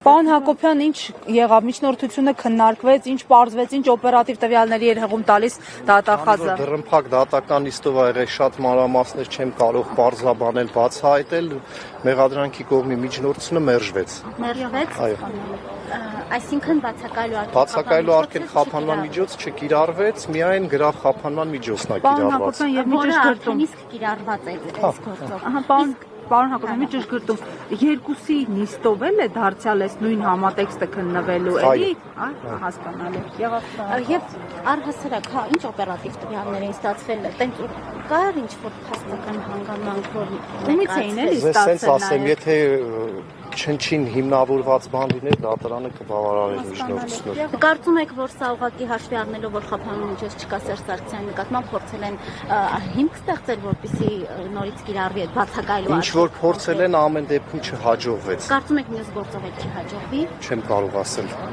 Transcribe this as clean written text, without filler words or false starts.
Պարոն Հակոբյան, ինչ եղավ, միջնորդությունը քննարկվեց, ինչ պարզվեց, ինչ օպերատիվ տվյալների էր հղում տալիս դատախազը։ Դռնփակ դատական նիստով ա եղել, շատ մանրամասներ չեմ կարող պարզաբանել, բացահայտել, մեղադրանքի կողմի միջնորդությունը մերժվեց։ Մերժվեց։ Այո։ Այսինքն բացակայելու արգել խափանման միջոց չկիրառվեց, միայն գրավ խափանման միջոցն ա կիրառված։ Պարոն Հակոբյան, եւ մի ճշգրտում։ Իսկ կիրառված է այս գործով։ Ահա, Պարոն Հակոբյան, մի ճշգրտում, երկուսի նիստով էլ է դարձյալ այս նույն համատեքստը քննվելու, էլի, հասկանալի։ Եվ առհասարակ, ինչ օպերատիվ տվյալներ էին ստացվել, տենց կար ինչ-որ փաստական հանգամանք, որ ումից էին էլի ստացել։ Ես ասեմ, նաև։ եթե չնչին հիմնավորված բան լիներ, դատարանը կբավարարեր միջնորդությունը։ Կարծում եք, որ սա ուղղակի հաշվի առնելով, որ խափանման միջոց չկա Սերժ Սարգսյանի նկատմամբ փորձել են հիմք ստեղծել, որպեսզի նորից կիրառվի այդ բացակայելու Ինչ որ փորձել են, ամեն դեպքում չհաջողվեց։ Կարծում եք մյուս գործով էլ չհաջողվի։ Չեմ կարող ասել։